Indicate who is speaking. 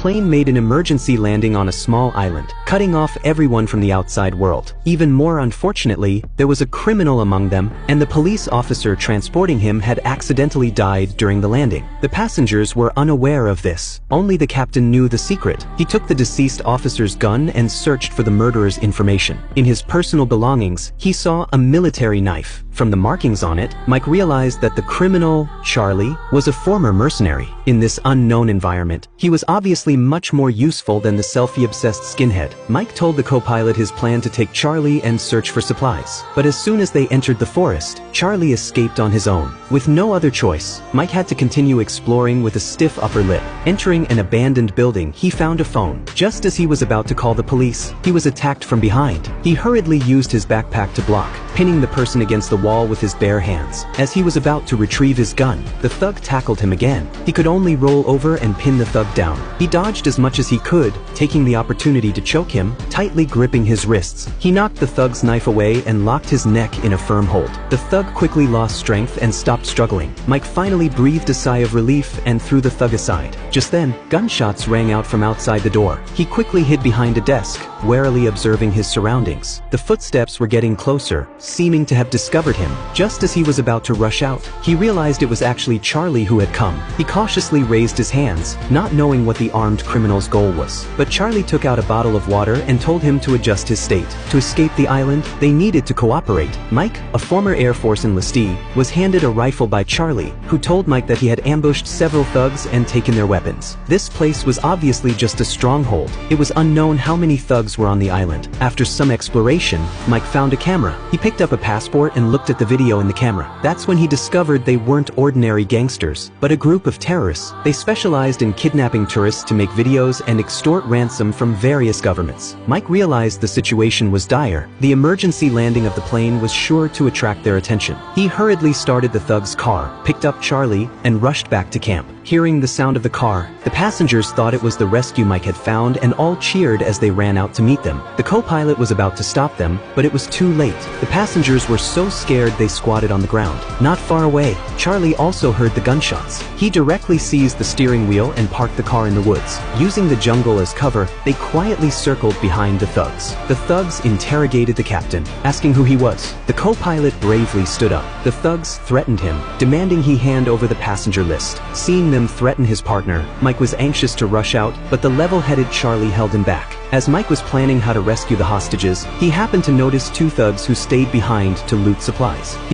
Speaker 1: plane made an emergency landing on a small island, cutting off everyone from the outside world. Even more unfortunately, there was a criminal among them, and the police officer transporting him had accidentally died during the landing. The passengers were unaware of this. Only the captain knew the secret. He took the deceased officer's gun and searched for the murderer's information. In his personal belongings, he saw a military knife. From the markings on it, Mike realized that the criminal, Charlie, was a former mercenary. In this unknown environment, he was obviously much more useful than the selfie-obsessed skinhead. Mike told the co-pilot his plan to take Charlie and search for supplies. But as soon as they entered the forest, Charlie escaped on his own. With no other choice, Mike had to continue exploring with a stiff upper lip. Entering an abandoned building, he found a phone. Just as he was about to call the police, he was attacked from behind. He hurriedly used his backpack to block, pinning the person against the wall with his bare hands. As he was about to retrieve his gun, the thug tackled him again. He could only roll over and pin the thug down. He dodged as much as he could, taking the opportunity to choke him, tightly gripping his wrists. He knocked the thug's knife away and locked his neck in a firm hold. The thug quickly lost strength and stopped struggling. Mike finally breathed a sigh of relief and threw the thug aside. Just then, gunshots rang out from outside the door. He quickly hid behind a desk, warily observing his surroundings. The footsteps were getting closer, seeming to have discovered him. Just as he was about to rush out, he realized it was actually Charlie who had come. He cautiously raised his hands, not knowing what the armed criminal's goal was. But Charlie took out a bottle of water and told him to adjust his state. To escape the island, they needed to cooperate. Mike, a former Air Force enlistee, was handed a rifle by Charlie, who told Mike that he had ambushed several thugs and taken their weapons. This place was obviously just a stronghold. It was unknown how many thugs were on the island. After some exploration, Mike found a camera. He picked up a passport and looked at the video in the camera. That's when he discovered they weren't ordinary gangsters, but a group of terrorists. They specialized in kidnapping tourists to make videos and extort ransom from various governments. Mike realized the situation was dire. The emergency landing of the plane was sure to attract their attention. He hurriedly started the thug's car, picked up Charlie, and rushed back to camp. Hearing the sound of the car, the passengers thought it was the rescue Mike had found and all cheered as they ran out to meet them. The co-pilot was about to stop them, but it was too late. The passengers were so scared they squatted on the ground. Not far away, Charlie also heard the gunshots. He directly seized the steering wheel and parked the car in the woods. Using the jungle as cover, they quietly circled behind the thugs. The thugs interrogated the captain, asking who he was. The co-pilot bravely stood up. The thugs threatened him, demanding he hand over the passenger list. Seeing them threaten his partner, Mike was anxious to rush out, but the level-headed Charlie held him back. As Mike was planning how to rescue the hostages, he happened to notice two thugs who stayed behind to loot supplies.